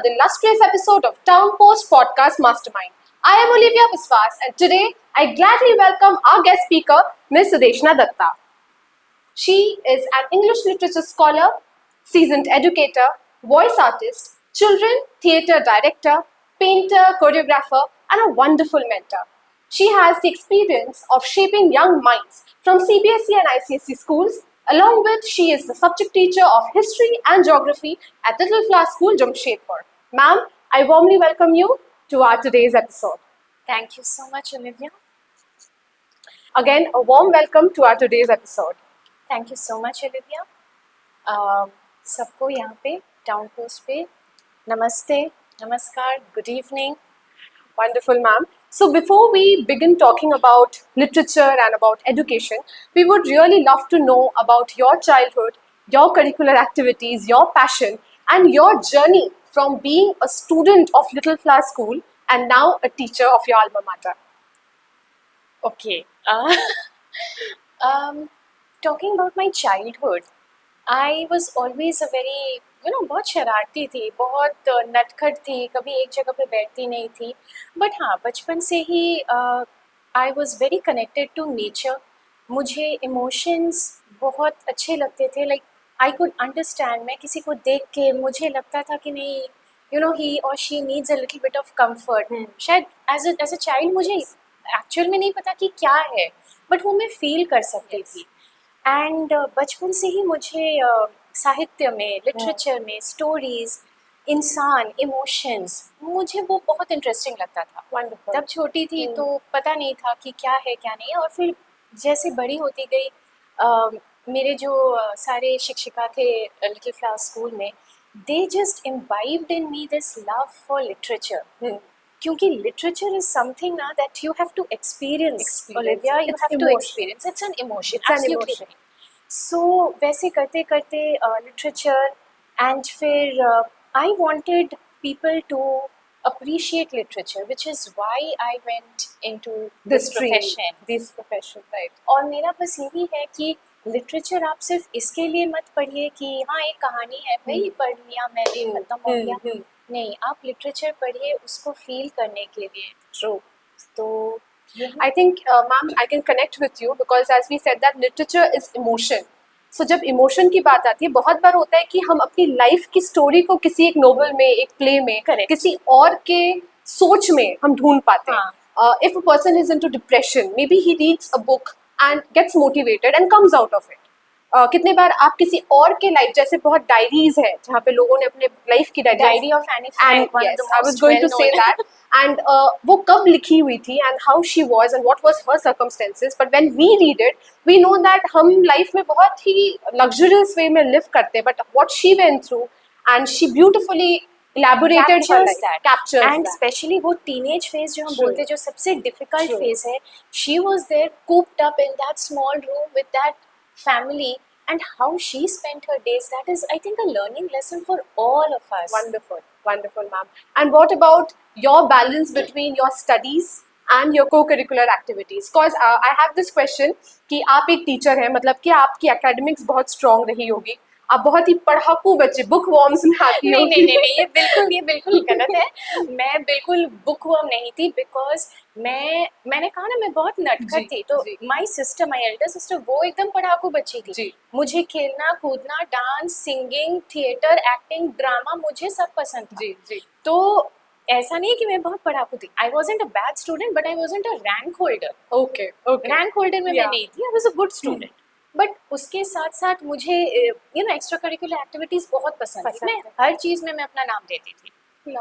another illustrious episode of Town Post Podcast Mastermind. I am Olivia Biswas, and today I gladly welcome our guest speaker, Ms. Sudeshna Datta. She is an English literature scholar, seasoned educator, voice artist, children theatre director, painter, choreographer, and a wonderful mentor. She has the experience of shaping young minds from CBSE and ICSE schools. Along with, she is the subject teacher of history and geography at Little Flower School, Jamshedpur. Ma'am, I warmly welcome you to our today's episode. Thank you so much, Olivia. Again, a warm welcome to our today's episode. Thank you so much Olivia. सबको यहाँ पे town post पे नमस्ते, नमस्कार, good evening. Wonderful, ma'am. So before we begin talking about literature and about education, we would really love to know about your childhood, your curricular activities, your passion, and your journey from being a student of Little Flower School and now a teacher of your alma mater. Okay. Talking about my childhood, I was always a very, बहुत शरारती थी, बहुत नटखट थी, कभी एक जगह पे बैठती नहीं थी. बट हाँ, बचपन से ही I was very connected to nature. मुझे इमोशंस बहुत अच्छे लगते थे. Like I could understand. मैं किसी को देख के मुझे लगता था कि नहीं, ही और she needs a little bit of comfort. शायद एज अ चाइल्ड मुझे एक्चुअल में नहीं पता कि क्या है, बट वो मैं फील कर सकती थी. एंड बचपन से ही मुझे साहित्य में, लिटरेचर में, स्टोरीज, इंसान, इमोशंस, मुझे वो बहुत इंटरेस्टिंग लगता था. Wonderful. तब छोटी थी तो पता नहीं था कि क्या है क्या नहीं है. और फिर जैसे बड़ी होती गई, मेरे जो सारे शिक्षिका थे लिटिल फ्लावर स्कूल में, they just imbibed in me this love for literature. क्योंकि लिटरेचर इज समथिंग ना that you have to experience. Olivia, you have to experience. It's an emotion. Absolutely. So वैसे करते करते लिटरेचर, एंड फिर I wanted people to appreciate literature, which is why I went into this profession. Right. और मेरा बस यही है कि लिटरेचर आप सिर्फ इसके लिए मत पढ़िए कि हाँ एक कहानी है भाई, पढ़ लिया मैंने, खत्म हो गया. नहीं, आप लिटरेचर पढ़िए उसको फील करने के लिए. True. तो I think, ma'am, I can connect with you because as we said that literature is emotion. So जब emotion की बात आती है, बहुत बार होता है कि हम अपनी लाइफ की स्टोरी को किसी एक नोवेल में, एक प्ले में, Correct. किसी और के सोच में हम ढूंढ पाते हैं. If a person is into depression, maybe he reads a book and gets motivated and comes out of it. कितने बार आप किसी और के लाइफ, जैसे बहुत डायरीज है जहाँ पे लोगों ने अपने लाइफ की diary of Anne Frank, yes, I was going to say that. And वो कब लिखी हुई थी and how she was and what was her circumstances. But when we read it, we know that हम लाइफ में बहुत ही luxurious way में live करते हैं. But what she went through and she beautifully elaborated her life, captures and that. especially वो teenage phase जो हम True. बोलते हैं, जो सबसे difficult True. phase है, she was there cooped up in that small room with that family, and how she spent her days, that is I think a learning lesson for all of us. Wonderful, wonderful, ma'am. And what about your balance between your studies and your co-curricular activities? Because I have this question कि आप एक teacher हैं, मतलब कि आपकी academics बहुत strong रही होगी, आप बहुत ही पढ़ाकू बच्चे, बुक वॉर्म्स में आती होगी. नहीं, ये बिल्कुल गलत है. मैं बिल्कुल बुक वर्म नहीं थी, बिकॉज मैंने कहा ना, मैं बहुत नटखट थी. तो my sister, my elder sister, वो एकदम पढ़ाकू बच्ची थी. जी. मुझे खेलना कूदना, dance, singing, theatre, acting, drama, मुझे सब पसंद था. जी. तो ऐसा नहीं कि मैं बहुत पढ़ाकू थी. आई wasn't a bad student, but I wasn't a rank holder. Okay. Rank holder में मैं नहीं थी. I was a good student. But उसके साथ साथ मुझे एक्स्ट्रा करिकुलर एक्टिविटीज बहुत पसंद थी. मैं हर चीज में मैं अपना नाम देती थी.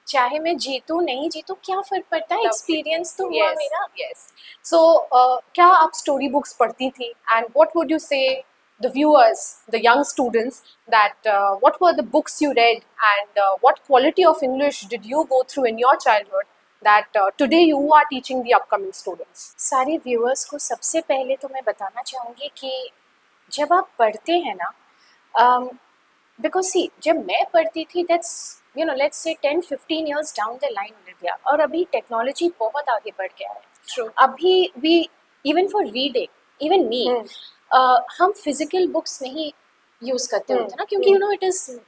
चाहे मैं जीतूं नहीं जीतूं, क्या फर्क पड़ता है, एक्सपीरियंस तो हुआ मेरा. Yes. So क्या आप स्टोरी बुक्स पढ़ती थी? And what would you say the viewers, the young students, that what were the books you read and what quality of English did you go through in your childhood that today you are teaching the upcoming students? सारे viewers को सबसे पहले तो मैं बताना चाहूँगी कि जब आप पढ़ते हैं ना, बिकॉज सी, जब मैं पढ़ती थी, that's let's say 10-15 years down the line, Olivia. और अभी टेक्नोलॉजी बहुत आगे बढ़ गया है. True. अभी we even for reading, even me, हम फिजिकल बुक्स नहीं यूज करते होते ना, क्योंकि it is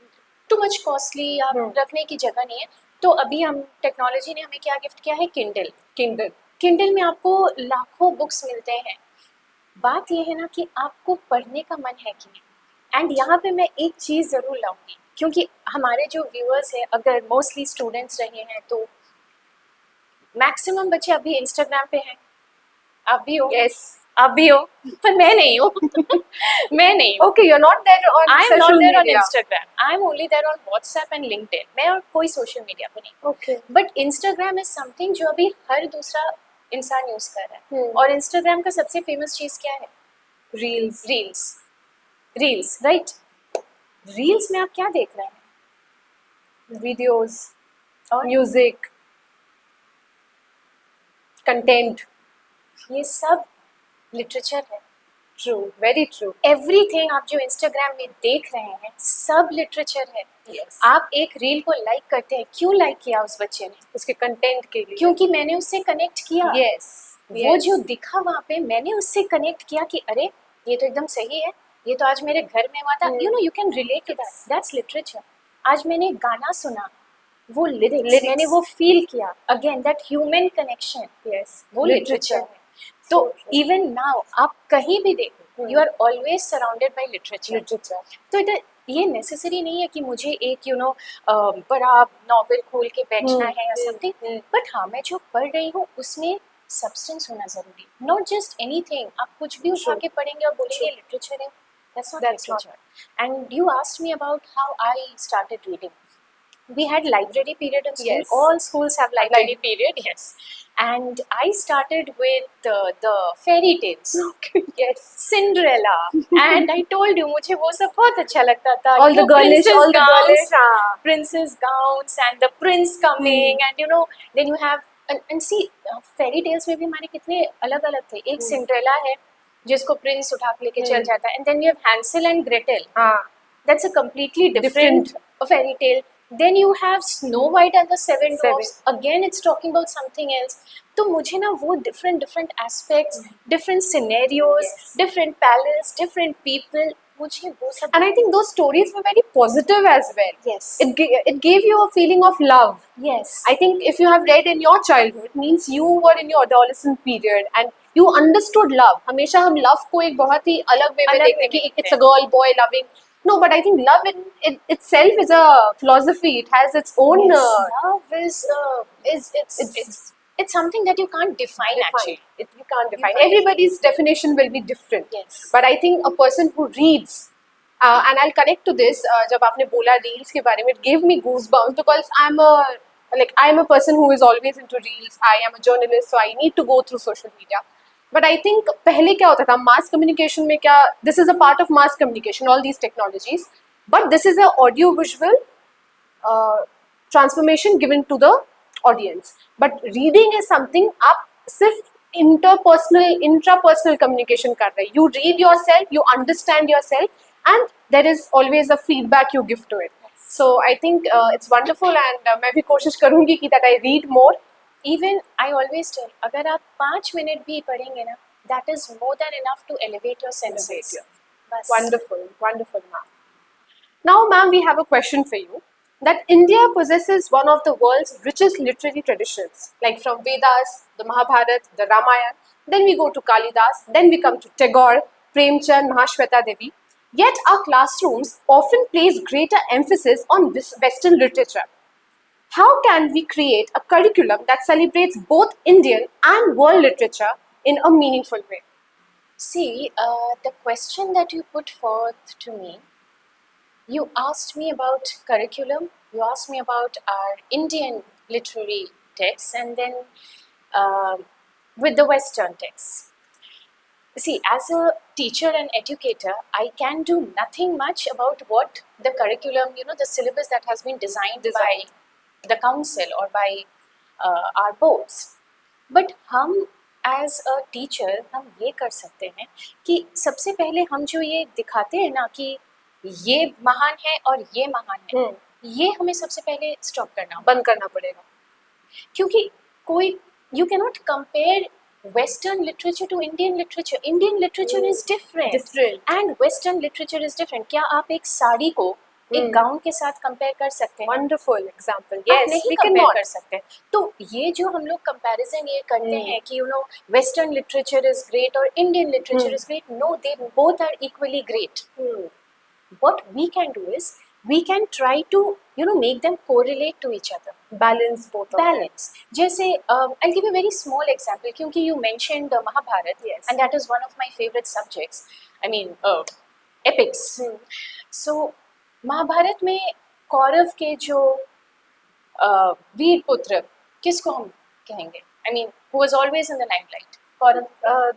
too much costly या रखने की जगह नहीं है, तो अभी हम टेक्नोलॉजी ने हमें क्या गिफ्ट किया है, किंडल। किंडल में आपको लाखों बुक्स मिलते हैं। बात ये है ना कि आपको पढ़ने का मन है कि नहीं। एंड यहाँ पे मैं एक चीज़ ज़रूर लाऊंगी, क्योंकि हमारे जो व्यूअर्स हैं अगर मोस्टली स्टूडेंट्स रहे हैं तो मैक्सिमम बच्चे अभी इंस्टाग्राम पे हैं। आप भी हो? Yes. आप भी हो, पर मैं नहीं हूँ। मैं नहीं हूँ। Okay, you're not there on I am social not there on media. Instagram. I am only there on WhatsApp and LinkedIn. मैं और कोई सोशल मीडिया पे नहीं। Okay. But Instagram is something जो अभी हर दूसरा इंसान यूज कर रहा है। और इंस्टाग्राम का सबसे फेमस चीज क्या है? Reels. Reels, right. रील्स में आप क्या देख रहे हैं? Videos. और Music. Content. ये सब लिटरेचर है। True. Very true. एवरीथिंग आप जो इंस्टाग्राम में देख रहे हैं सब लिटरेचर है। Yes. आप एक रील को लाइक करते हैं, क्यों लाइक किया उस बच्चे ने? उसके कंटेंट के लिए। क्योंकि मैंने उससे कनेक्ट किया। Yes. वो जो दिखा वहाँ पे, मैंने उससे कनेक्ट किया कि अरे ये तो एकदम सही है, ये तो आज मेरे घर में हुआ था। You know, you can relate to that, that's literature. आज मैंने गाना सुना, वो लिरिक्स मैंने वो फील किया, again that human connection, Yes. वो लिटरेचर है। तो इवन नाउ आप कहीं भी देखो, you are always surrounded by literature. तो ये नेसेसरी नहीं है कि मुझे एक बड़ा नॉवेल खोल के बैठना है या समथिंग। बट हाँ, मैं जो पढ़ रही हूँ उसमें सब्सटेंस होना जरूरी, नॉट जस्ट एनीथिंग। आप कुछ भी उठा के पढ़ेंगे और बोलेंगे लिटरेचर है, that's not literature. And you asked me about how I started reading. We had library period in school. Yes. All schools have library period. Yes. And I started with the fairy tales. Yes. Cinderella. And I told you, मुझे वो सब बहुत अच्छा लगता था. All the girlish, princess gowns and the prince coming, and then you have and see fairy tales में भी हमारे कितने अलग अलग थे. एक Cinderella है जिसको प्रिंस उठा के लेके चल जाता है, and then you have Hansel and Gretel. That's a completely different fairy tale. Then you have Snow White and the Seven Dwarfs. Again, it's talking about something else. तो मुझे ना वो different aspects, different scenarios, different palace, different people. मुझे वो सब. And I think those stories were very positive as well. Yes. It gave you a feeling of love. Yes. I think if you have read in your childhood, means you were in your adolescent period and you understood love. हमेशा हम love को एक बहुत ही अलग way में देखते हैं कि it's a girl boy loving. No, but I think love in itself is a philosophy. It has its own. Yes. Love it's something that you can't define. Actually, you can't define. Everybody's definition will be different. Yes. But I think a person who reads, and I'll connect to this. जब आपने बोला reels के बारे में, it gave me goosebumps because I'm a person who is always into reels. I am a journalist, so I need to go through social media. But I think पहले क्या होता था, mass communication में क्या, this is a part of mass communication, all these technologies, but this is a audio visual transformation given to the audience. But reading is something आप सिर्फ intrapersonal communication कर रहे हैं. You read yourself, you understand yourself, and there is always a feedback you give to it. So I think it's wonderful, and मैं भी कोशिश करूँगी कि that I read more. Even I always tell, अगर आप 5 मिनट भी पढ़ेंगे ना, that is more than enough to elevate your senses. Wonderful, ma'am. Now, ma'am, we have a question for you. That India possesses one of the world's richest literary traditions, like from Vedas, the Mahabharata, the Ramayana. Then we go to Kalidas. Then we come to Tagore, Premchand, Mahashweta Devi. Yet our classrooms often place greater emphasis on Western literature. How can we create a curriculum that celebrates both Indian and world literature in a meaningful way? See, the question that you put forth to me, you asked me about curriculum, you asked me about our Indian literary texts, and then with the Western texts. See, as a teacher and educator, I can do nothing much about what the curriculum, the syllabus that has been designed by the council or by our boards. But हम as a teacher हम ये कर सकते हैं कि सबसे पहले हम जो ये दिखाते हैं ना कि ये महान है और ये महान है, ये हमें सबसे पहले स्टॉप करना, बंद करना पड़ेगा. क्योंकि कोई you cannot compare Western literature to Indian literature. Indian literature is different and Western literature is different. क्या आप एक साड़ी को एक गाउन के साथ कंपेयर कर सकते हैं? Wonderful example. आप Yes, नहीं we कंपेयर cannot. कर सकते। तो ये जो हम लोग कंपैरिजन ये करते Hmm. हैं कि you know western literature is great और Indian literature Hmm. Is great, no, they both are equally great. Hmm. What we can do is we can try to make them correlate to each other. Balance both of them. Balance. जैसे I'll give a very small example क्योंकि you mentioned Mahabharat, Yes. and that is one of my favorite subjects. I mean epics. Hmm. So Mahabharat में कौरव के जो वीर पुत्र, किसको हम कहेंगे? I mean who was always in the limelight? Kaurava,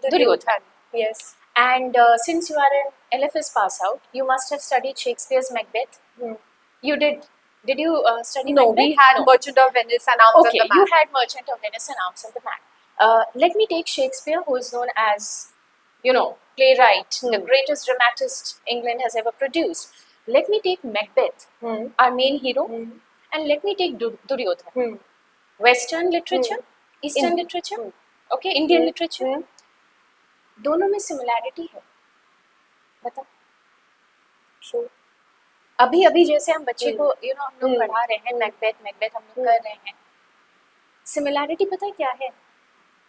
Duryodhan. Yes. And since you are an LFS pass out, you must have studied Shakespeare's Macbeth. Hmm. You did. Did you study No, Macbeth? we had No. Merchant of Venice and Arms Okay, and the you Man. had Merchant of Venice and Arms and the Man. Let me take Shakespeare, who is known as, playwright, the greatest dramatist England has ever produced. Let me take Macbeth, Hmm. our main hero, Hmm. and let me take Duryodhan. Hmm. Western literature, Eastern literature, okay, Indian literature. Hmm. दोनों में similarity है, बताओ। True. अभी अभी जैसे हम बच्चे को हम लोग पढ़ा रहे हैं मैकबेथ हम लोग कर रहे हैं, सिमिलैरिटी पता है क्या है?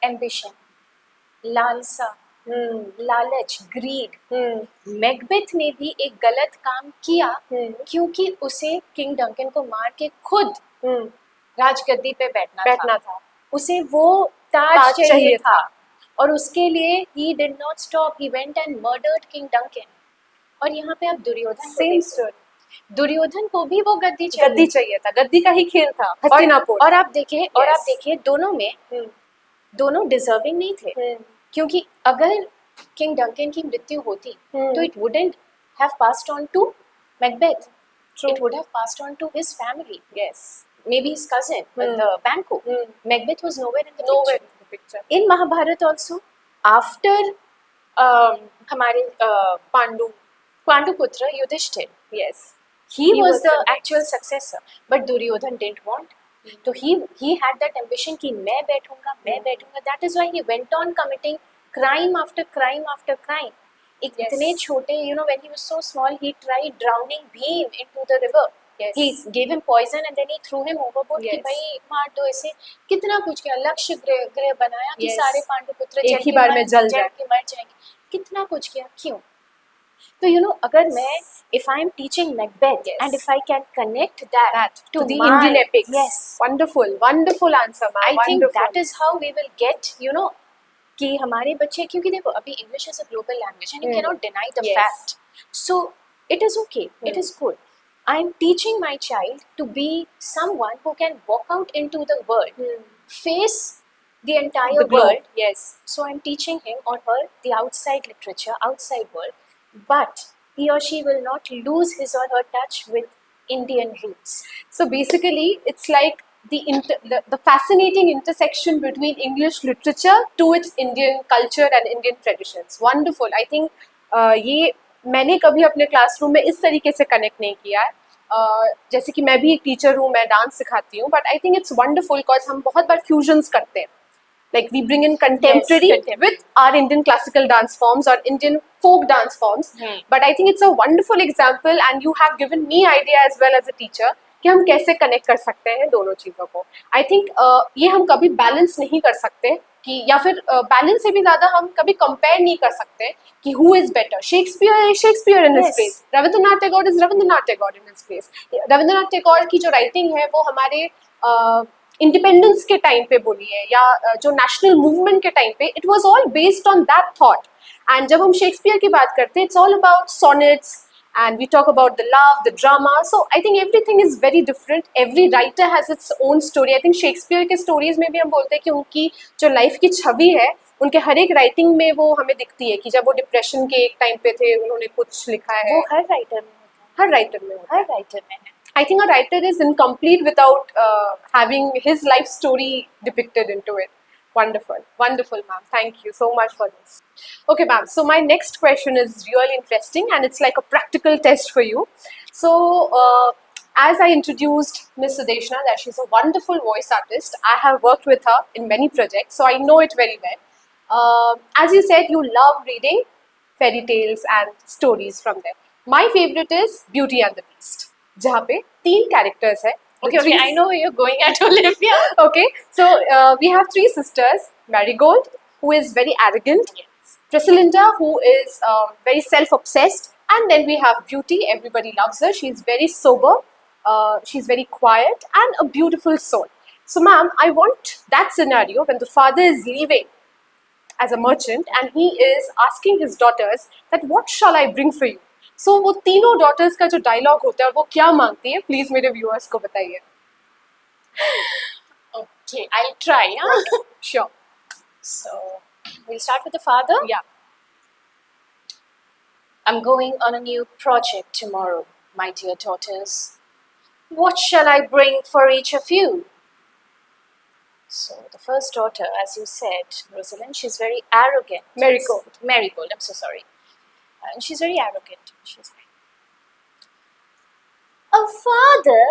एम्बिशन, लालसा, लालच, ग्रीड। मैकबेथ ने भी एक गलत काम किया क्योंकि उसे किंग डंकन को मार के खुद राजगद्दी पे बैठना था। उसे वो ताज चाहिए था और उसके लिए he did not stop, he went and murdered king Duncan. और यहाँ पे आप दुर्योधन Same story. दुर्योधन को भी वो गद्दी चाहिए था, गद्दी का ही खेल था, हस्तिनापुर। और आप देखिए दोनों में दोनों डिजर्विंग नहीं थे, क्योंकि अगर किंग डंकन की मृत्यु होती तो it wouldn't have passed on to Macbeth, it would have passed on to his family. Yes. Maybe his cousin, the Banquo. Macbeth was nowhere in the picture. In Mahabharat also, after हमारे Panduputra Yudhishthir, Yes. he was the actual successor, but Duryodhan didn't want. So he had that ambition कि मैं बैठूंगा. That is why he went on committing crime after crime after crime. इतने छोटे, when he was so small, he tried drowning Bhim into the river. Yes. He gave him poison and then he threw him overboard. Yes. कि भाई मार दो इसे, कितना कुछ किया, लक्ष्य ग्रह बनाया कि Yes. सारे पांडुपुत्र एक ही बार में जल के मर जाएंगे, कितना कुछ किया, क्यों? तो अगर मैं, if I am teaching Macbeth, Yes. and if I can connect that to the my, Indian epics. yes, Wonderful answer, ma'am. I think that is how we will get, कि हमारे बच्चे, क्योंकि देखो अभी English is a global language and you can not deny the fact, so it is okay, it is good. I am teaching my child to be someone who can walk out into the world, face the entire world. Yes. So I'm teaching him or her the outside literature, outside world, but he or she will not lose his or her touch with Indian roots. So basically, it's like the fascinating intersection between English literature to its Indian culture and Indian traditions. Wonderful. I think ये मैंने कभी अपने classroom में इस तरीके से connect नहीं किया है. जैसे कि मैं भी एक टीचर हूँ, मैं डांस सिखाती हूँ, but I think it's wonderful because हम बहुत बार फ्यूजन्स करते हैं. Like we bring in contemporary with our Indian classical dance forms or Indian folk dance forms. But I think it's a wonderful example and you have given me idea as well as a teacher कि हम कैसे connect कर सकते हैं दोनों चीज़ों को. I think ये हम कभी बैलेंस नहीं कर सकते कि, या फिर बैलेंस से भी ज़्यादा हम कभी कंपेयर नहीं कर सकते कि who is better. Shakespeare in his place. Rabindranath Tagore is Rabindranath Tagore in his place. Rabindranath Tagore की जो राइटिंग है वो हमारे इंडिपेंडेंस के टाइम पे बोली है या जो नेशनल मूवमेंट के टाइम पे, it was all based on that thought. And जब हम शेक्सपियर की बात करते हैं, it's all about sonnets and we talk about the love, the drama. So I think everything is very different. Every writer has its own story. I think Shakespeare के stories में भी हम बोलते हैं कि उनकी जो लाइफ की छवि है, उनके हर एक राइटिंग में वो हमें दिखती है कि जब वो डिप्रेशन के एक टाइम पे थे, उन्होंने कुछ लिखा है. वो हर राइटर में है. I think a writer is incomplete without having his life story depicted into it. Wonderful, ma'am. Thank you so much for this. Okay, ma'am. So my next question is really interesting, and it's like a practical test for you. So, as I introduced Miss Sudeshna, that she's a wonderful voice artist. I have worked with her in many projects, so I know it very well. As you said, you love reading fairy tales and stories from there. My favorite is Beauty and the Beast. जहाँ पे 3 characters है. Okay, I know where you're going at, Olivia. Okay, so we have 3 sisters. Marigold, who is very arrogant. Yes. Tresalinda, who is very self-obsessed. And then we have Beauty. Everybody loves her. She's very sober. She's very quiet and a beautiful soul. So, ma'am, I want that scenario when the father is leaving as a merchant and he is asking his daughters that what shall I bring for you. So वो तीनों daughters का जो dialogue होता है वो क्या मांगती है, please मेरे viewers को बताइए. Okay, I'll try. Huh? Sure. So, we'll start with the father. Yeah. I'm going on a new project tomorrow, my dear daughters. What shall I bring for each of you? So, the first daughter, as you said, Rosalind, she's very arrogant. Marigold. Marigold, I'm so sorry. And she's very arrogant. She's like, "Oh, father,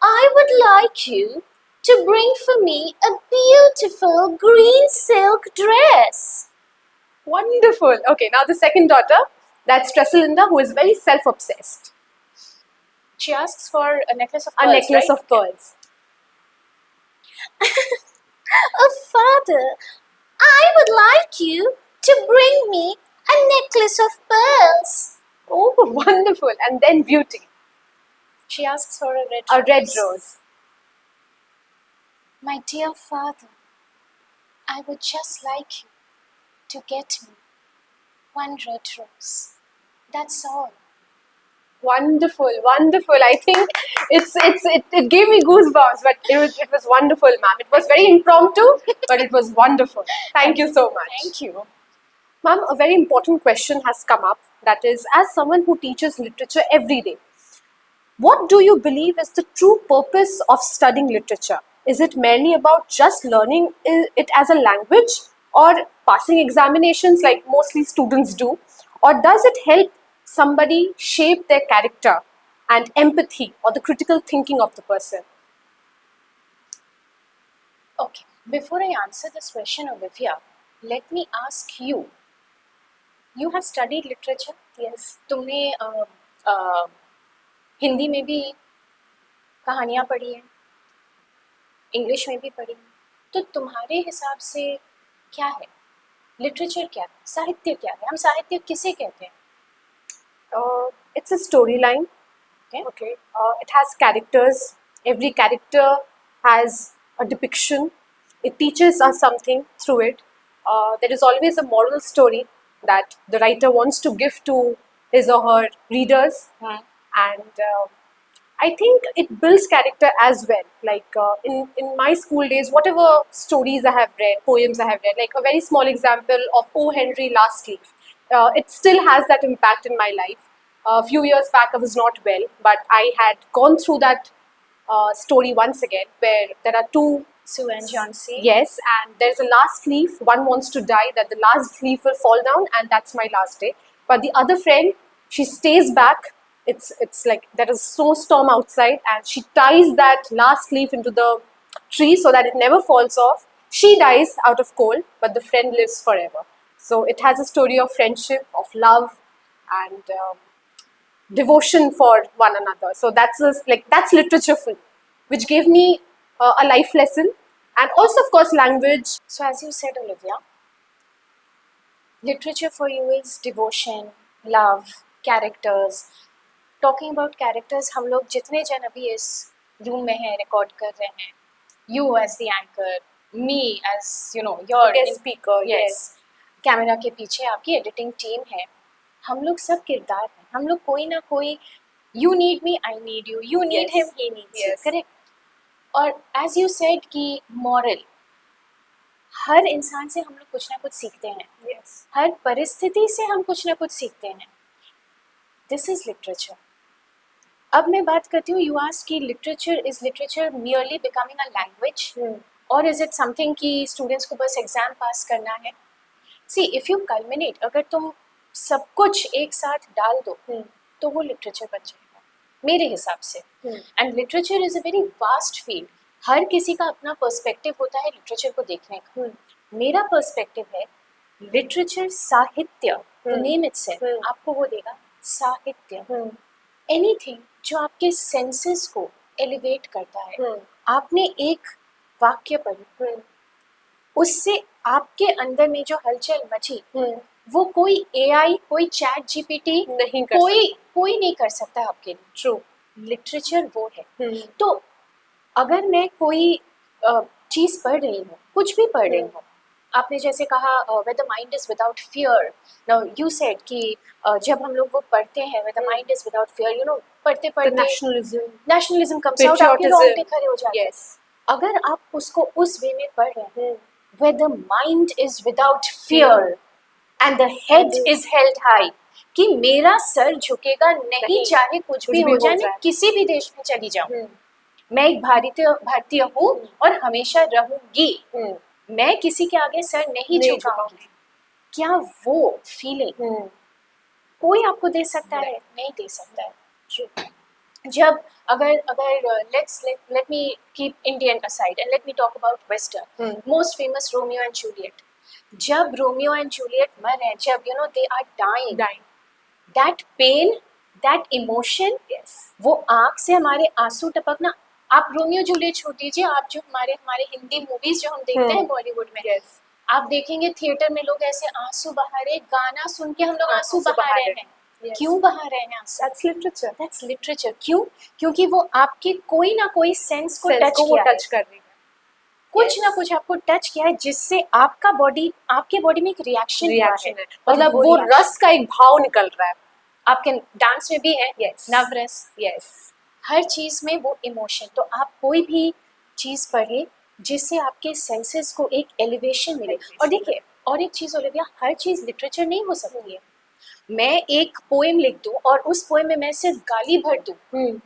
I would like you to bring for me a beautiful green silk dress." Wonderful. Okay, now the second daughter, that's Tresalinda, who is very self-obsessed. She asks for a necklace of A pearls, necklace right? of pearls. Oh, father, I would like you to bring me a necklace of pearls. Oh, wonderful. And then Beauty, She asks for a red a red rose. My dear father, I would just like you to get me one red rose. That's all. Wonderful, wonderful. I think it gave me goosebumps, but it was wonderful, ma'am. It was very impromptu, but it was wonderful. Thank you so much. Thank you. Ma'am, a very important question has come up. That is, as someone who teaches literature every day, what do you believe is the true purpose of studying literature? Is it merely about just learning it as a language or passing examinations like mostly students do? Or does it help somebody shape their character and empathy or the critical thinking of the person? Okay, before I answer this question, Olivia, let me ask you. You have studied literature? Yes. तुमने हिंदी में भी कहानियाँ पढ़ी हैं, English में भी पढ़ी हैं, तो तुम्हारे हिसाब से क्या है लिटरेचर, क्या है साहित्य, क्या है हम साहित्य किसे कहते हैं? It's a storyline. Okay. It has characters. Every character has a depiction. It teaches us something through it. There is always a moral story that the writer wants to give to his or her readers, and I think it builds character as well. Like in my school days, whatever stories I have read, poems I have read, like a very small example of O. Henry Last Leaf, it still has that impact in my life. A few years back, I was not well, but I had gone through that story once again, where there are two. Sue and John C. Yes, and there's a last leaf. One wants to die, that the last leaf will fall down, and that's my last day. But the other friend, she stays back. It's like there is snowstorm outside, and she ties that last leaf into the tree so that it never falls off. She dies out of cold, but the friend lives forever. So it has a story of friendship, of love, and devotion for one another. So that's literature for me, which gave me a life lesson, and also of course language. So as you said, Olivia, literature for you is devotion, love, characters. Talking about characters, हम लोग जितने जन अभी इस room में हैं, record कर रहे हैं, you as the anchor, me as your Guest speaker, yes, camera के पीछे आपकी एडिटिंग टीम है, हम लोग सब किरदार हैं, हम लोग कोई ना कोई, you need me, I need you, you need Yes. him, he needs you, Yes. correct? और as you said कि moral, हर इंसान से हम लोग कुछ ना कुछ सीखते हैं, Yes. हर परिस्थिति से हम कुछ ना कुछ सीखते हैं. This is literature. अब मैं बात करती हूँ, यू आस्क कि is literature merely becoming a language और इज इट समथिंग कि स्टूडेंट्स को बस एग्जाम पास करना है? सी इफ यू कल्मिनेट, अगर तुम सब कुछ एक साथ डाल दो तो वो लिटरेचर बन जाएगा मेरे हिसाब से. And literature is a very vast field. हर किसी का अपना पर्सपेक्टिव होता है लिटरेचर को देखने का. मेरा पर्सपेक्टिव है लिटरेचर साहित्य, द नेम इटसेल्फ आपको वो देगा साहित्य. एनीथिंग जो आपके सेंसेस को एलिवेट करता है। आपने एक वाक्य पढ़ी, उससे आपके अंदर में जो हलचल मची, वो कोई एआई, कोई चैट जीपीटी नहीं कर कोई नहीं कर सकता आपके लिए। ट्रू। लिटरेचर वो है। तो अगर मैं कोई चीज़ पढ़ रही हूँ, कुछ भी पढ़ रही हूँ, आपने जैसे कहा when the mind is without fear, now you said कि जब हम लोग वो पढ़ते हैं when the mind is without fear, you know, पढ़ते पढ़ते नेशनलिज्म कम्स आउट, आपके रोंगटे खड़े हो जाते हैं। अगर आप उसको उस वे में पढ़ रहे हैं, where the mind is without fear and the head is held high, कि मेरा सर झुकेगा नहीं, चाहे कुछ भी हो जाए, मैं किसी भी देश में चली जाऊं, मैं एक भारतीय हूँ और हमेशा रहूंगी, मैं किसी के आगे सर नहीं झुकाऊंगी। क्या वो फीलिंग कोई आपको दे सकता है? नहीं दे सकता है। जब अगर let me keep Indian aside and let me talk about Western, most famous Romeo and Juliet. जब रोमियो एंड जूलियट मर रहे हैं, जब you know they are dying, that pain, that emotion, वो आँख से हमारे आंसू टपकना। आप रोमियो जूलियट छोड़ दीजिए, आप जो हमारे हिंदी मूवीज जो हम देखते हैं बॉलीवुड में, आप देखेंगे थिएटर में लोग ऐसे आंसू बहा रहे, गाना सुन के हम लोग आंसू बहा रहे हैं। क्यों बहा रहे हैं आंसू? That's literature. क्यों? क्योंकि वो आपके कोई ना कोई सेंस को टच कर रही है, कुछ ना कुछ आपको टच किया है, जिससे आपके बॉडी में एक रिएक्शन है। मतलब वो रस का एक भाव निकल रहा है। आपके डांस में भी है, नवरस, हर चीज में वो इमोशन। तो आप कोई भी चीज पढ़े जिससे आपके सेंसेस को एक एलिवेशन मिले। और देखिए, और एक चीज ओलिविया, हर चीज लिटरेचर नहीं हो सकती है। मैं एक पोएम लिख दूं और उस पोएम में मैं सिर्फ गाली भर दूं,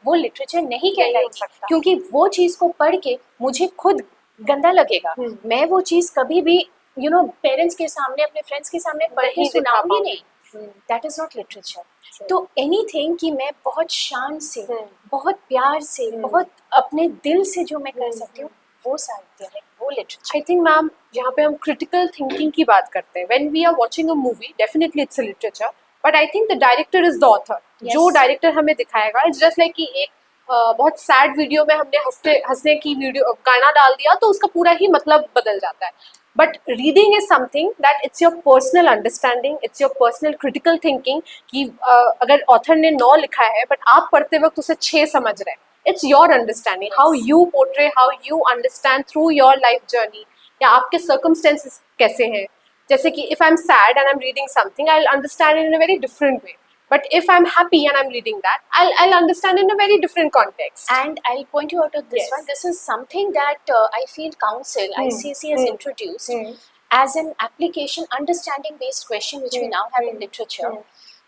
वो लिटरेचर नहीं कहलाएगी, क्योंकि वो चीज को पढ़ के मुझे खुद गंदा लगेगा। मैं वो चीज कभी भी यू नो पेरेंट्स के सामने, अपने फ्रेंड्स के सामने पढ़ के सुनाऊंगी नहीं। That is not literature. तो एनीथिंग कि मैं बहुत शान से, बहुत प्यार से, बहुत अपने दिल से जो मैं कर सकती हूँ, वो साहित्य है, वो लिटरेचर। आई थिंक मैम, यहाँ पे हम क्रिटिकल थिंकिंग की बात करते हैं। When we are watching a movie, definitely it's a literature, but I think the director is the author. जो डायरेक्टर हमें दिखाएगा, इट्स जस्ट लाइक कि एक बहुत सैड वीडियो में हमने हंसने की वीडियो गाना डाल दिया तो उसका पूरा ही मतलब बदल जाता है। But reading is something that it's your personal understanding, it's your personal critical thinking कि अगर ऑथर ने 9 लिखा है बट आप पढ़ते वक्त उसे 6 समझ रहे हैं, it's your understanding, how you portray, how you understand through your life journey, या आपके circumstances कैसे हैं। जैसे कि if I'm sad and I'm reading something, I'll understand it in a very different way, but if I'm happy and I'm reading that, I'll understand in a very different context. And I'll point you out of this one. This is something that I feel Council ICSE has introduced as an application understanding based question which we now have in literature.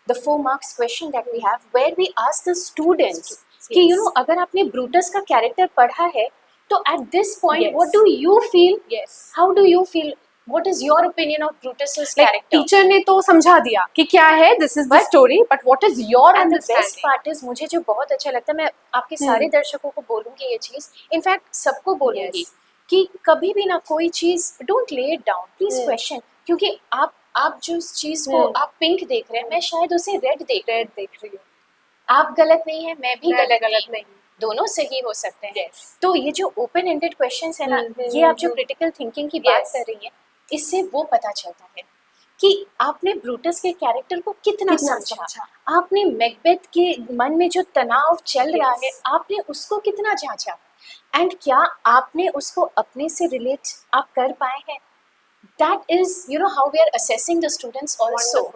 The 4 marks question that we have, where we ask the students कि you know, अगर आपने Brutus का character पढ़ा है तो at this point what do you feel, how do you feel, what is your opinion of Brutus's character. Teacher ने तो समझा दिया कि क्या है, this is the story, but what is your understanding. Best part is, मुझे जो बहुत अच्छा लगता है, मैं आपके सारे दर्शकों को बोलूंगी ये चीज, इनफैक्ट सबको बोलूंगी कि कभी भी ना कोई चीज डोंट ले इट डाउन, प्लीज क्वेश्चन। क्योंकि आप जो चीज को आप पिंक देख रहे हैं, मैं शायद उसे रेड देख रही हूँ। आप गलत नहीं है, मैं भी गलत नहीं, दोनों सही हो सकते हैं। तो ये जो ओपन एंडेड क्वेश्चंस है ना, ये आप जो क्रिटिकल थिंकिंग की बात कर रही हैं, इससे वो पता चलता है कि आपने ब्रूटस के कैरेक्टर को कितना समझा, आपने मैकबेथ के मन में जो तनाव चल रहा है, आपने उसको कितना जांचा, एंड क्या आपने उसको अपने से रिलेट आप कर पाए हैं। That is you know how we are assessing the students also.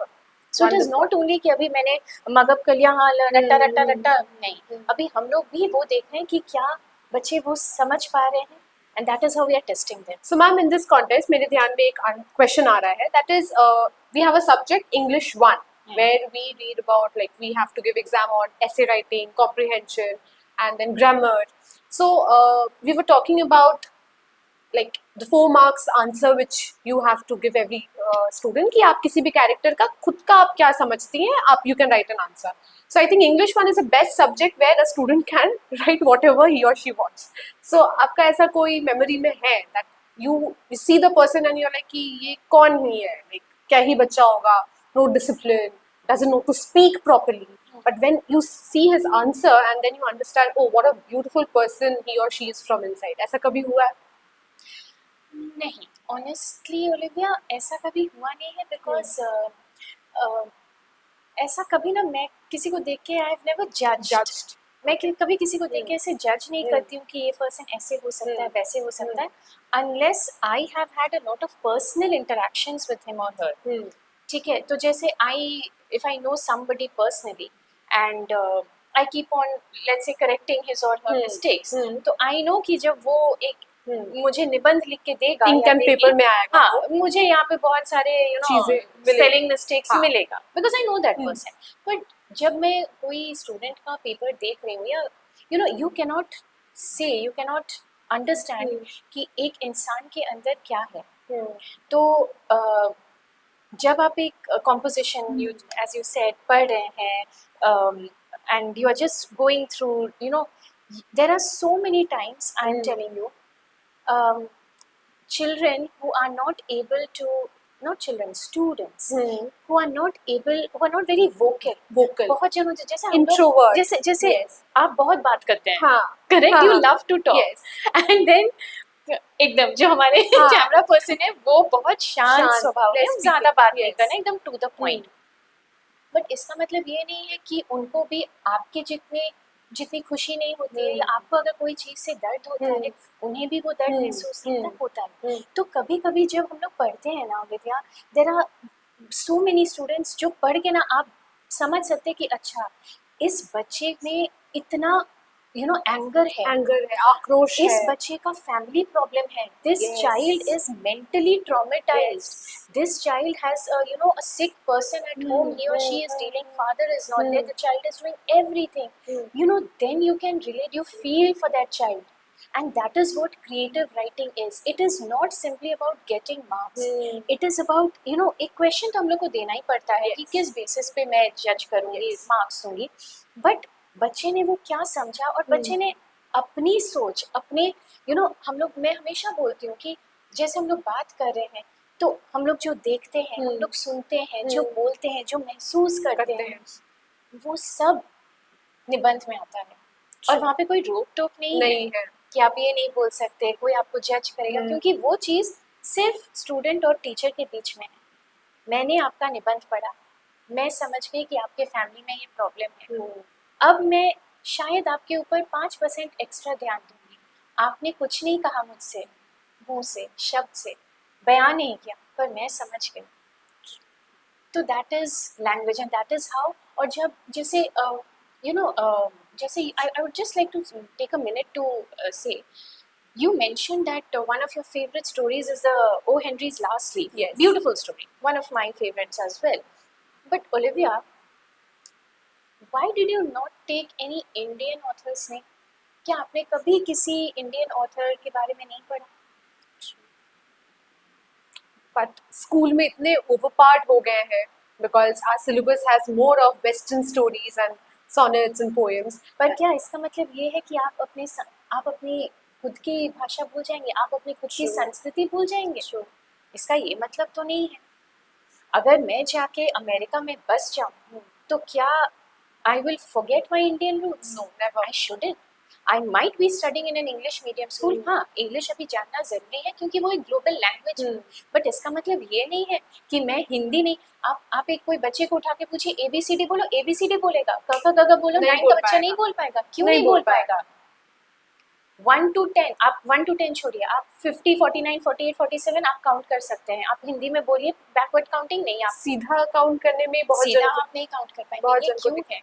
So it is not only कि अभी मैंने मगअप कर लिया, हाँ रट्टा नहीं, अभी हम लोग भी वो देख रहे हैं कि क्या बच्चे वो समझ पा रहे हैं, and that is how we are testing them. So ma'am, in this context मेरे ध्यान में एक question आ रहा है, that is we have a subject English 1 where we read about, like, we have to give exam on essay writing, comprehension and then grammar. So we were talking about like the 4 marks answer which you have to give every student कि आप किसी भी character का खुद का आप क्या समझती हैं, आप you can write an answer. So I think English 1 is the best subject where a student can write whatever he or she wants. So आपका ऐसा कोई memory में है that you see the person and you're like कि ये कौन ही है, like क्या ही बच्चा होगा, no discipline, doesn't know to speak properly, but when you see his answer and then you understand, oh, what a beautiful person he or she is from inside. ऐसा कभी हुआ है? नहीं, ऑनेस्टली ओलिविया ऐसा कभी हुआ नहीं है, बिकॉज ऐसा कभी ना मैं किसी को देख के आई हैव नेवर जज्ड. मैं कभी किसी को देख के ऐसे जज नहीं करती हूँ कि ये पर्सन ऐसे हो सकता है, वैसे हो सकता है, unless I have had a lot of personal interactions with him और हर. ठीक है, तो जैसे if I know somebody personally and I keep on, let's say, correcting his or her mistakes, तो I know कि जब वो एक मुझे निबंध लिख के देगा Ink या and देगी, paper में आएगा हाँ, मुझे यहाँ पे बहुत सारे चीजें स्पेलिंग मिस्टेक्स हाँ. मिलेगा, because I know that person. But जब मैं कोई स्टूडेंट का पेपर देख रही हूँ, या you cannot say, you cannot understand कि एक इंसान के अंदर क्या है. तो जब आप एक composition, you as you said, पढ़ रहे हैं and you are just going through, there are so many times, I am telling you, children who are not able to, not children, students who are not able, who are not very vocal. बहुत जनों जैसे हम लोग, Introvert. जैसे आप बहुत बात करते हैं, हाँ. करेक्ट, यू हाँ. Love to talk, Yes. And then एकदम जो हमारे हाँ. कैमरा पर्सन है वो बहुत शांत शांत, स्वभाव है, less ज्यादा speaking. बात नहीं Yes. करना, एकदम टू द पॉइंट. बट इसका मतलब ये नहीं है कि उनको भी आपके जितनी खुशी नहीं होती है, या आपको अगर कोई चीज से दर्द होता है, उन्हें भी वो दर्द महसूस होता है. तो कभी कभी जब हम लोग पढ़ते हैं ना Olivia, there are so many students जो पढ़ के ना आप समझ सकते हैं कि अच्छा, इस बच्चे में इतना एंगर है, आक्रोश इस है, बच्चे का फैमिली प्रॉब्लम है, this Yes. Child is mentally traumatised, this child has a sick person at home, he or she is dealing, father is not there, the child is doing everything, then you can relate, you feel for that child. And that is what creative writing is. It is not simply about getting marks. It is about, एक question तो हम लोग को देना ही पड़ता है कि किस बेसिस पे मैं जज करूंगी, मार्क्स दूंगी, बट बच्चे ने वो क्या समझा, और बच्चे ने अपनी सोच, अपने हम लोग, मैं हमेशा बोलती हूँ कि जैसे हम लोग बात कर रहे हैं, तो हम लोग जो देखते हैं, हम लोग सुनते हैं, जो बोलते हैं, जो महसूस करते हैं, वो सब निबंध में आता है. और वहाँ पे कोई रोक टोक नहीं है कि आप ये नहीं बोल सकते, कोई आपको जज करेगा, क्योंकि वो चीज़ सिर्फ स्टूडेंट और टीचर के बीच में है. मैंने आपका निबंध पढ़ा, मैं समझ गई कि आपके फैमिली में ये प्रॉब्लम है. अब मैं शायद आपके ऊपर 5% एक्स्ट्रा ध्यान दूंगी. आपने कुछ नहीं कहा मुझसे, मुंह से, शब्द से बयान नहीं किया, पर मैं समझ गई. तो that is language, and that is how. और जब जैसे जैसे I would just like to take a minute to say, you mentioned that one of your favorite stories is the O. Henry's Last Leaf. Yes. Beautiful story. One of my favorites as well. But Olivia, why did you not take any Indian authors name? क्या आपने कभी किसी Indian author के बारे में नहीं पढ़ा? But school में इतने ओवरपार्ट हो गए हैं because our syllabus has more of western stories and sonnets and poems. पर क्या इसका मतलब ये है कि आप अपनी खुद की भाषा भूल जाएंगे, आप अपनी खुद की संस्कृति भूल जाएंगे? इसका ये मतलब तो नहीं है. अगर मैं जाके अमेरिका में बस जाऊँ तो क्या I will forget my Indian roots? No, never. I shouldn't. I might be studying in an English medium school. हाँ, इंग्लिश अभी जानना जरूरी है क्योंकि वो एक ग्लोबल लैंग्वेज है. बट इसका मतलब ये नहीं है कि मैं हिंदी नहीं. आप एक कोई बच्चे को उठा के पूछिए ABCD बोलो, ABCD बोलेगा. क बोलो, 9 का बच्चा नहीं बोल पाएगा. क्यों नहीं बोल पाएगा? 1 to 10, आप 1 to 10 छोड़िए, आप 50, 49, 48, 47 आप काउंट कर सकते हैं. आप हिंदी में बोलिए, बैकवर्ड काउंटिंग नहीं. आप सीधा काउंट करने में बहुत सीधा आप नहीं काउंट कर पाएंगे. बहुत ये क्यों है?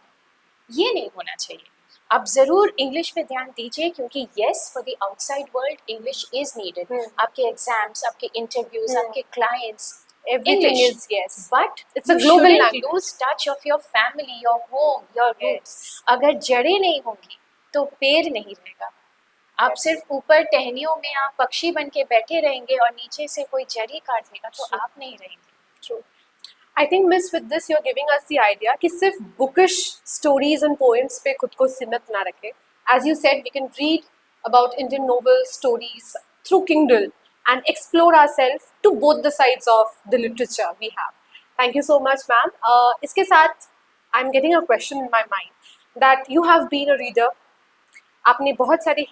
ये नहीं होना चाहिए. आप जरूर इंग्लिश पे ध्यान दीजिए क्योंकि yes, for the outside world English is needed. आपके एग्जाम्स, आपके इंटरव्यूज, आपके clients, everything English. is yes. But It's a you global shouldn't language. lose touch of your family, your home, your roots. अगर जड़ें नहीं होंगी तो पेड़ नहीं रहेगा. आप सिर्फ ऊपर टहनियों में आप पक्षी बन के बैठे रहेंगे और नीचे से कोई जड़ी काट देगा तो आप नहीं रहेंगे. True. I think Miss, with this you're giving us the idea कि सिर्फ bookish stories and poems पे खुद को सीमित ना रखें. As you said, we can read about Indian novel stories through Kindle and explore ourselves to both the sides of the literature we have. Thank you so much, ma'am. इसके साथ I'm getting a question in my mind that you have been a reader. आपने बहुत सारे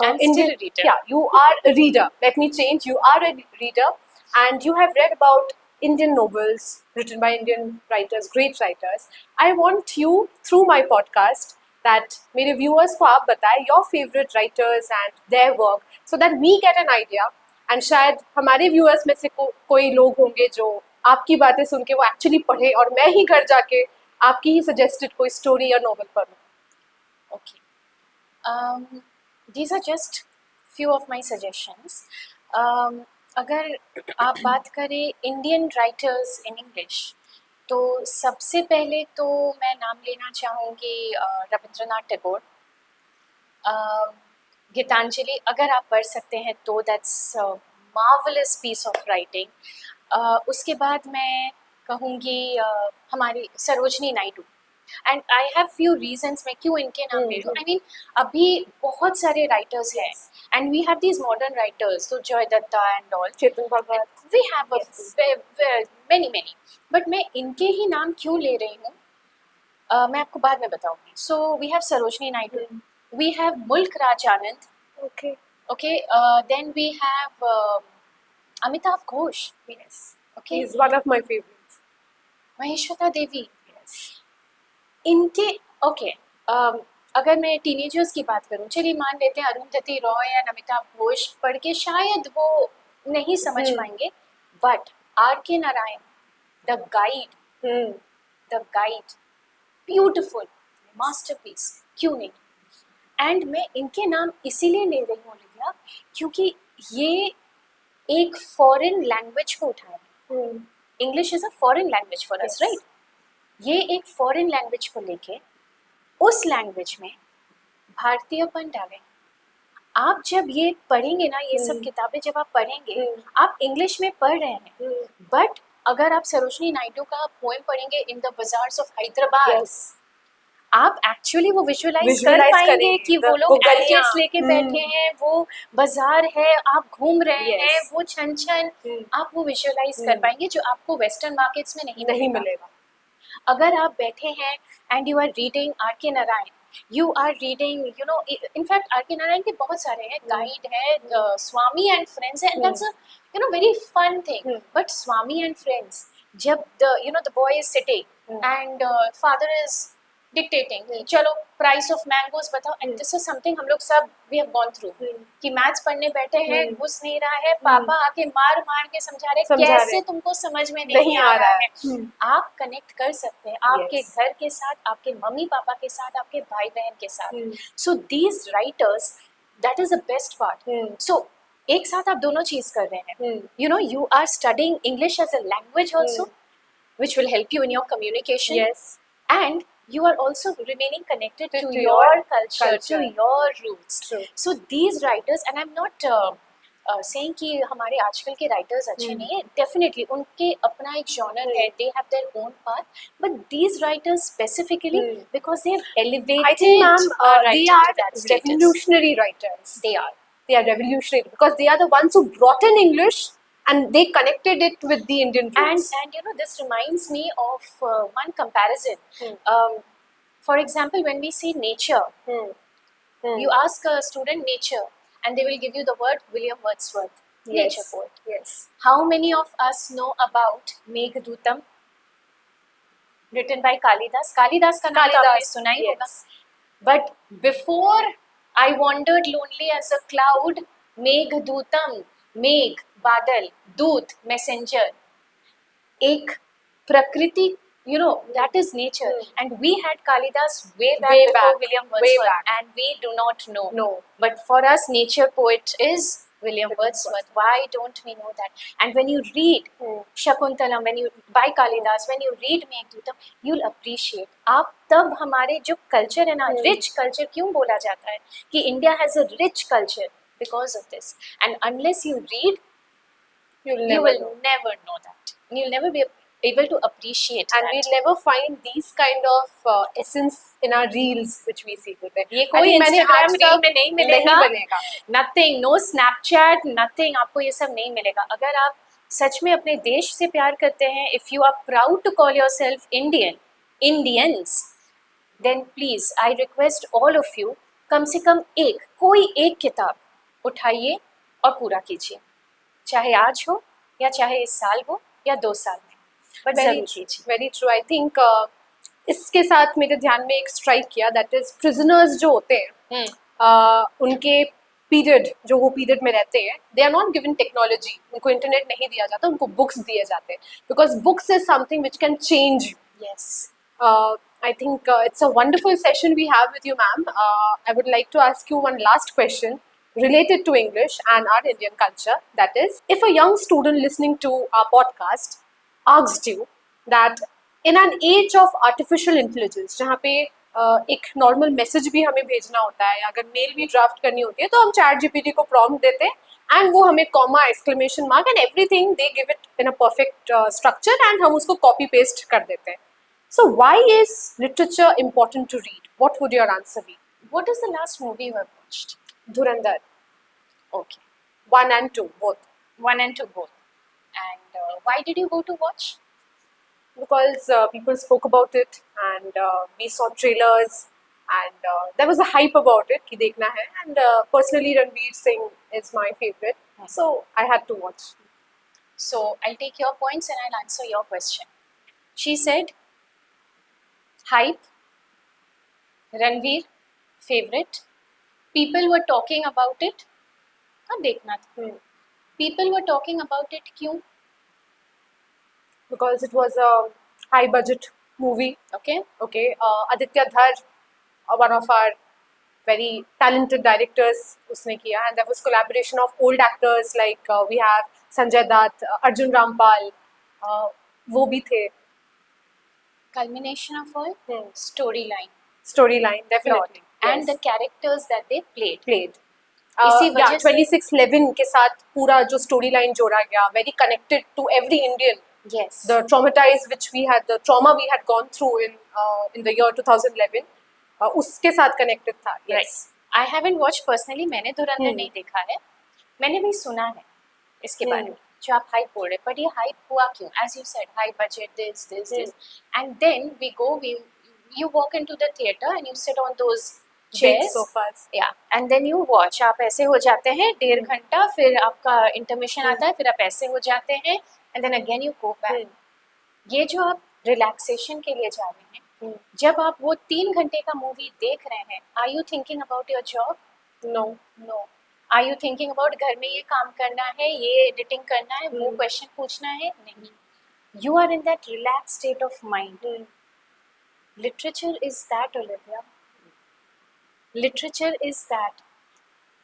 I'm still a reader. Yeah, you are a reader. Let me change. You are a reader, and you have read about Indian novels written by Indian writers, great writers. I want you through my podcast that मेरे viewers को आप बताएं your favorite writers and their work, so that we get an idea. And शायद हमारे viewers में से कोई लोग होंगे जो आपकी बातें सुन के वो actually पढ़े और मैं ही घर जाके आपकी ही suggested कोई story या novel पढूं. Okay. These are just few of my suggestions. अगर आप बात करें इंडियन राइटर्स इन इंग्लिश, तो सबसे पहले तो मैं नाम लेना चाहूँगी रविंद्रनाथ टैगोर. गीतांजलि अगर आप पढ़ सकते हैं तो that's marvellous piece of writing. उसके बाद मैं कहूँगी हमारी Sarojini Naidu. And I have few reasons मैं क्यों इनके नाम ले लूँ. आई मीन अभी बहुत सारे राइटर्स हैं and we have these modern writers, तो Jay Dutta and all, Chetan Bhagat, we have many but मैं इनके ही नाम क्यों ले रही हूँ मैं आपको बाद में बताऊंगी. So we have Sarojini Naidu, we have Mulk Raj Anand, okay, then we have Amitav Ghosh. Yes. Okay. He's one of my favorites. महेश्वता देवी. इनके ओके अगर मैं टीनेजर्स की बात करूं, चलिए मान लेते हैं अरुंधति रॉय या अमिताभ घोष पढ़ के शायद वो नहीं समझ पाएंगे, but are K Narayan, the guide, beautiful masterpiece, क्यों नहीं. एंड मैं इनके नाम इसीलिए ले रही हूँ लिविया क्योंकि ये एक फॉरेन लैंग्वेज को उठाया. English is a foreign language for us, right. ये एक फॉरेन लैंग्वेज को लेके उस लैंग्वेज में भारतीयपन डालें. आप जब ये पढ़ेंगे ना, ये सब किताबें जब आप पढ़ेंगे, आप इंग्लिश में पढ़ रहे हैं, बट अगर आप सरोजनी नायडू का पोएम पढ़ेंगे in the bazaars of Hyderabad, आप एक्चुअली वो विजुअलाइज कर पाएंगे कि वो लोग गलियां लेके बैठे हैं, वो बाजार है, आप घूम रहे हैं, वो छन छन, आप वो विजुअलाइज कर पाएंगे जो आपको वेस्टर्न मार्केट्स में नहीं मिलेगा. अगर आप बैठे हैं and you are reading R K Narayan, you are reading you know, in fact R K Narayan के बहुत सारे हैं, गाइड है, स्वामी एंड फ्रेंड्स है, and that's a you know very fun thing. But Swami and friends, जब the boy is sitting and father is dictating, चलो price of mangoes बताओ, and this is something हम लोग सब वी हैव गॉन थ्रू, कि maths पढ़ने बैठे हैं, घुस नहीं रहा है, पापा आके मार मार के समझा रहे कैसे तुमको समझ में नहीं आ रहा है. आप कनेक्ट कर सकते हैं आपके घर के साथ, आपके मम्मी पापा के साथ, आपके भाई बहन के साथ. So these writers, that is the best part. So एक साथ आप दोनों चीज कर रहे हैं. You know, you are studying English as a language also, which will help you in your communication. Yes. And you are also remaining connected to your culture, to your roots. True. So these writers, and I'm not saying कि हमारे आजकल के writers अच्छे नहीं हैं. Definitely उनके अपना एक genre है, they have their own path. But these writers specifically, because they have elevated, I think, ma'am, they are that revolutionary writers. They are revolutionary because they are the ones who brought in English and they connected it with the Indian roots. And you know, this reminds me of one comparison. For example, when we see nature, you ask a student nature and they will give you the word William Wordsworth, nature poet. Yes. How many of us know about Meghdootam, written by Kalidas? Kalidas का नाम तो आपने सुना ही होगा. But before I wandered lonely as a cloud, Meghdootam, मेघ बादल, दूत messenger, एक प्रकृति, you know, that is nature. And we had Kalidas way back before William Wordsworth, and we do not know. No. But for us, nature poet is William Wordsworth. Why don't we know that? And when you read Shakuntalam, by Kalidas, when you read Meghdootam, you'll appreciate. आप तब हमारे जो culture है ना, rich culture क्यों बोला जाता है कि India has a rich culture? Because of this. And unless you read, you will never know that. You'll never be able to appreciate and that. we'll never find these kind of essence in our reels which we see today. ये कोई Instagram reel में नहीं मिलेगा. Nothing, no Snapchat, nothing. आपको ये सब नहीं मिलेगा. अगर आप सच में अपने देश से प्यार करते हैं, if you are proud to call yourself Indian, Indians, then please I request all of you, कम से कम कोई एक किताब उठाइए और पूरा कीजिए, चाहे आज हो या चाहे इस साल हो या 2 साल में, बट जरूर कीजिए। Very true. आई थिंक इसके साथ मेरे ध्यान में एक स्ट्राइक किया, दैट इज प्रिजनर्स जो होते हैं उनके पीरियड, जो वो पीरियड में रहते हैं, they are not given technology, उनको इंटरनेट नहीं दिया जाता, उनको बुक्स दिए जाते हैं, because books is something which can change you. Yes. I think it's a wonderful session we have with you, ma'am. I would like to ask you one last question related to English and our Indian culture. That is, if a young student listening to our podcast asked you that in an age of artificial intelligence, जहाँ पे एक normal message भी हमें भेजना होता है, अगर mail भी ड्राफ्ट करनी होती है, तो हम चैट जीपीटी को प्रॉम्प्ट देते हैं एंड वो हमें comma, exclamation mark and everything they give it in a perfect structure and हम उसको कॉपी पेस्ट कर देते हैं. So why is literature important to read? What would your answer be? What is the last movie you have watched? Dhurandhar. Okay. 1 and 2, both. 1 and 2 both. And why did you go to watch? Because people spoke about it and we saw trailers and there was a hype about it कि देखना है, and personally Ranveer Singh is my favorite, so I had to watch. So I'll take your points and I'll answer your question. She said, hype, Ranveer, favorite, people were talking about it, हाँ देखना था. People were talking about it, क्यों? Because it was a high budget movie. Okay. Aditya Dhar, one of our very talented directors, उसने किया, and there was collaboration of old actors like we have Sanjay Dutt, Arjun Rampal, वो भी थे. Culmination of all, storyline, definitely, and the characters that they played. इसी वजह से 2611 के साथ पूरा जो storyline जोड़ा गया, very connected to every Indian. Yes. The trauma we had gone through in the year 2011, उसके साथ connected था. Yes. Right. I haven't watched personally, मैंने धुरंधर नहीं देखा है, मैंने भी सुना है इसके बारे में, जो आप हाइप बोल रहे, but ये हाइप हुआ क्यों? As you said, high budget, this, and then you walk into the theater and you sit on those chairs, sofas, yeah, and then you watch. आप ऐसे हो जाते हैं 1.5 घंटा, फिर आपका intermission आता है, फिर आप ऐसे हो जाते हैं, and then again you go back. ये जो आप relaxation के लिए जा रहे हैं, जब आप वो 3 घंटे का मूवी देख रहे हैं, are you thinking about your job? No. Are you thinking about घर में ये काम करना है, ये एडिटिंग करना है, वो क्वेश्चन पूछना है? नहीं. You are in that relaxed state of mind. Literature is that, Olivia. Literature is that.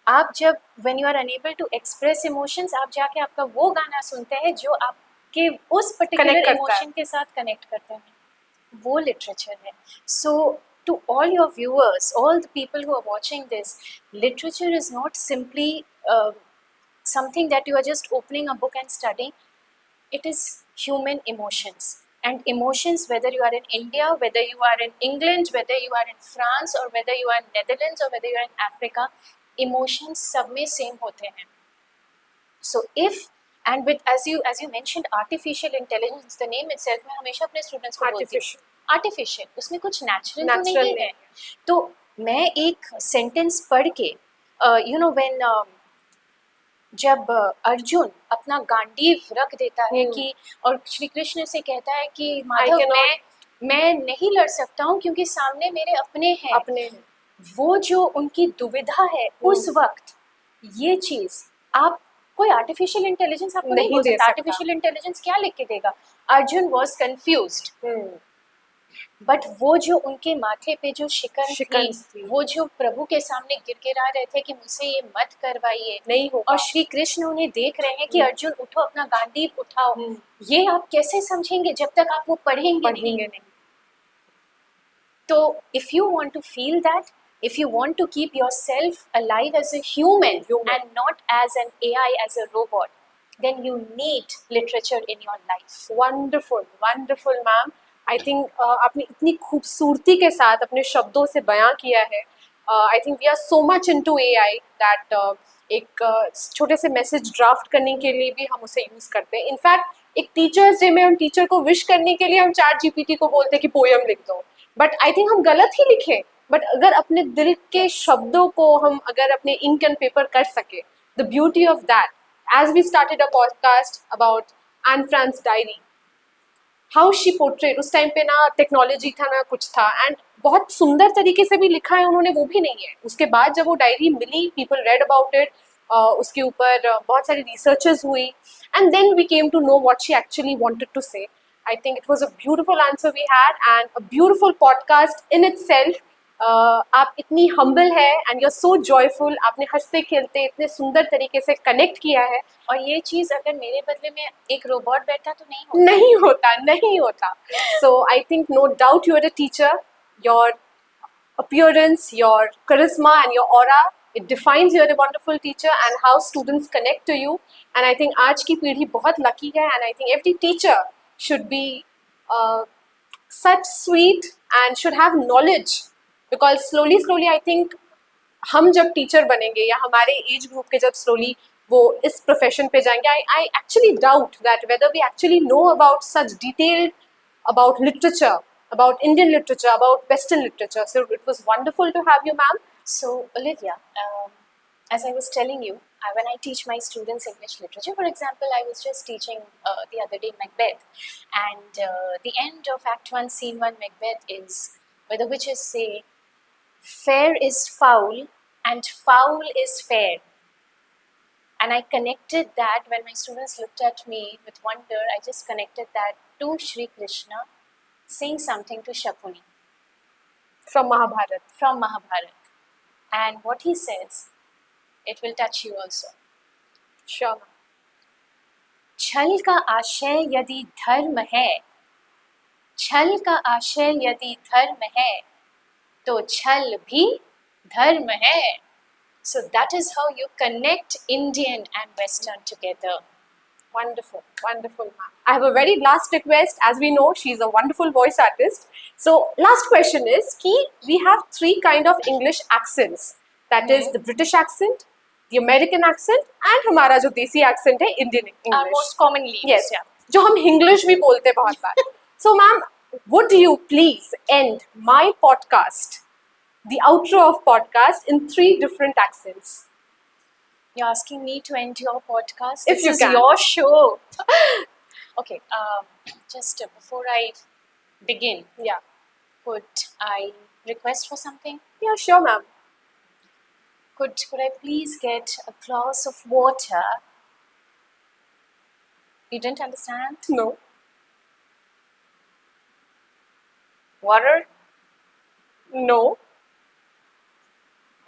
आप जब when you are unable to express emotions, आप जाके आपका वो गाना सुनते हैं जो आपके उस particular emotion के साथ connect करते हैं, वो literature है. So to all your viewers, all the people who are watching this, literature is not simply something that you are just opening a book and studying. It is human emotions. And emotions, whether you are in India, whether you are in England, whether you are in France, or whether you are in Netherlands, or whether you are in Africa, emotions सब में same होते हैं. So if and with as you mentioned artificial intelligence, the name itself मैं हमेशा अपने students को बोलती हूँ artificial, उसमें कुछ natural तो नहीं है. तो मैं एक sentence पढ़ के when जब अर्जुन अपना गांडीव रख देता है कि और श्री कृष्ण से कहता है कि माधव मैं नहीं लड़ सकता हूँ क्योंकि सामने मेरे अपने हैं, वो जो उनकी दुविधा है उस वक्त, ये चीज आप कोई आर्टिफिशियल इंटेलिजेंस आपको नहीं बोल सकता. आर्टिफिशियल इंटेलिजेंस क्या लिख के देगा? अर्जुन वॉज कंफ्यूज्ड, बट वो जो उनके माथे पे जो शिकन थी, वो जो प्रभु के सामने गिड़गिड़ा रहे थे कि मुझसे ये मत करवाइए, नहीं होगा, और श्री कृष्ण उन्हें देख रहे हैं कि अर्जुन उठो, अपना गांडीव उठाओ, ये आप कैसे समझेंगे जब तक आप वो पढ़ेंगे नहीं. तो if you want to feel that, if you want to keep yourself alive as a human and not as an AI, as a robot, then you need literature in your life. Wonderful ma'am. I think आपने इतनी खूबसूरती के साथ अपने शब्दों से बयां किया है. I think we are so much into AI that एक छोटे से मैसेज ड्राफ्ट करने के लिए भी हम उसे यूज़ करते हैं. इनफैक्ट एक टीचर्स डे में हम टीचर को विश करने के लिए हम चैट जीपीटी को बोलते हैं कि पोयम लिख दो, बट आई थिंक हम गलत ही लिखे, बट अगर अपने दिल के शब्दों को हम अगर अपने इंक एंड पेपर कर सके, the beauty of that, as we started a podcast about Anne Frank's diary, how she portrait, उस टाइम पे ना टेक्नोलॉजी था ना कुछ था, एंड बहुत सुंदर तरीके से भी लिखा है उन्होंने, वो भी नहीं है। उसके बाद जब वो डायरी मिली, पीपल रेड अबाउट इट, उसके ऊपर बहुत सारी रिसर्चेस हुई, and then we came to know what she actually wanted to say. I think it was a beautiful answer we had and a beautiful podcast in itself. आप इतनी humble है and you are so joyful, आपने हंसते खेलते इतने सुंदर तरीके से कनेक्ट किया है। और ये चीज अगर मेरे बदले में एक रोबोट बैठा तो नहीं होता। नहीं होता, नहीं होता। So I think no doubt you are a teacher. Your appearance, your charisma and your aura, it defines you are a wonderful teacher and how students connect to you. And I think आज की पीढ़ी बहुत lucky है, and I think every teacher should be uh, such sweet and should have knowledge, because slowly I think हम जब teacher बनेंगे या हमारे एज ग्रुप के जब स्लोली वो इस प्रोफेशन पे जाएंगे, I actually doubt that whether we actually know about such detailed about literature, about Indian literature, about Western literature. So it was wonderful to have you, ma'am. So, Olivia, as I was telling you, when I teach my students English literature, for example, I was just teaching the other day Macbeth, and the end of Act 1, Scene 1 Macbeth is where the witches say, fair is foul and foul is fair. And I connected that when my students looked at me with wonder, I just connected that to Shri Krishna saying something to Shakuni From Mahabharata. from Mahabharata. And what he says, it will touch you also. Sure, ma'am. छल का आशय यदि धर्म है, छल का आशय यदि धर्म है, तो छल भी धर्म है. So that is how you connect Indian and Western together. Wonderful, wonderful, ma'am. I have a very last request. As we know, she's a wonderful voice artist. So, last question is, ki we have three kind of English accents. That is the British accent, the American accent, and हमारा जो देसी accent है Indian English. Most commonly. Yes, जो हम English भी बोलते हैं बहुत बार. So, ma'am, would you please end my podcast, the outro of podcast, in three different accents? You're asking me to end your podcast? If this you is can. your show. Okay, just before I begin, Yeah. could I request for something? Yeah, sure, ma'am. Could I please get a glass of water? You didn't understand? No. Water? No.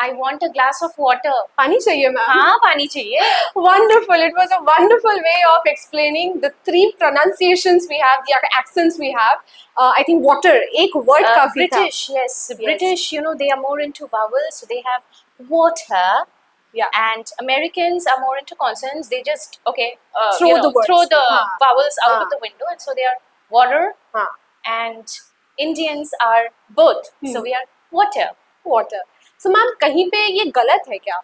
I want a glass of water. पानी चाहिए, ma'am. हाँ, पानी चाहिए. Wonderful. It was a wonderful way of explaining the three pronunciations we have, the accents we have. I think water, एक word काफी था. British, yes. British, you know, they are more into vowels, so they have water. Yeah. And Americans are more into consonants. They just Throw you know, the words. throw the हाँ. vowels out हाँ. of the window, and so they are water. हाँ. And Indians are both, so we are water. Water. So, ma'am, कहीं पे ये गलत है क्या?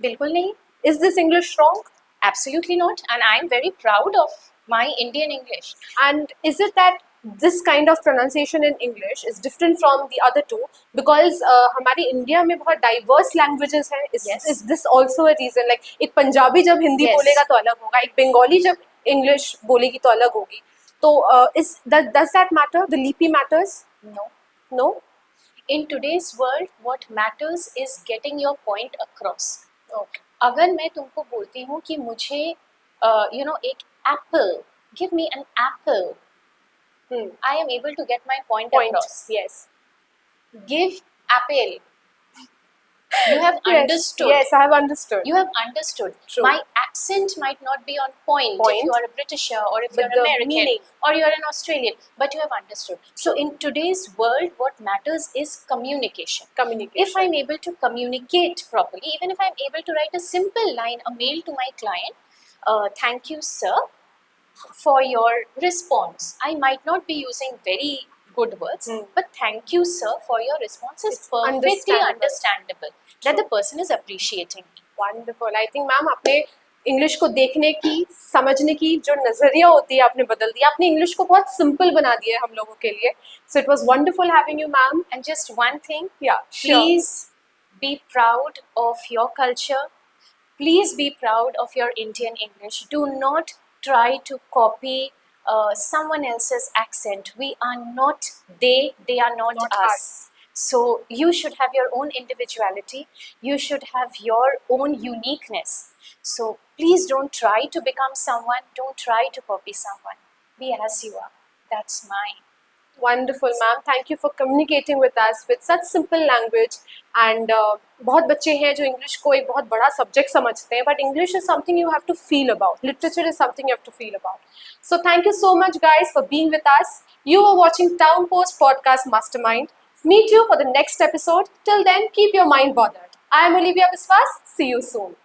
बिल्कुल नहीं. Is this English wrong? Absolutely not. And I'm very proud of my Indian English. And is it that this kind of pronunciation in English is different from the other two? Because हमारी India में बहुत diverse languages हैं. Yes. Is this also a reason? Like एक पंजाबी जब Hindi Yes. बोलेगा तो अलग होगा, एक बंगाली जब English बोलेगी तो अलग होगी. तो does that matter? The lipi matters? No. No? In today's world, what matters is getting your point across. Okay. अगर मैं तुमको बोलती हूँ कि मुझे you know, एक apple, give me an apple, I am able to get my point across. Yes. Give apple. You have Yes. understood. Yes, I have understood. You have understood. True. My accent might not be on point if you are a Britisher or if But you're the American meaning. or you're an Australian, but you have understood. So in today's world, what matters is communication. Communication. If I'm able to communicate properly, even if I'm able to write a simple line, a mail to my client, thank you, sir, for your response. I might not be using very good words, but thank you, sir, for your response is perfectly understandable. understandable that the person is appreciating me. Wonderful. I think, ma'am, आपने English को देखने की, समझने की जो नजरिया होती है आपने बदल दिया, आपने इंग्लिश को बहुत सिंपल बना दिया है हम लोगों के लिए. So it was wonderful having you ma'am. And just one thing, या please be proud of your culture. Please be proud of your Indian English. Do not try to copy someone else's accent. We are not they are not, Not us. us. So you should have your own individuality. You should have your own uniqueness. So please don't try to become someone. Don't try to copy someone. Be as you are. That's mine. Wonderful, ma'am. Thank you for communicating with us with such simple language. And बहुत बच्चे हैं जो English को एक बहुत बड़ा subject समझते हैं, but English is something you have to feel about. Literature is something you have to feel about. So thank you so much, guys, for being with us. You were watching Town Post Podcast Mastermind. Meet you for the next episode. Till then, keep your mind bothered. I am Olivia Biswas. See you soon.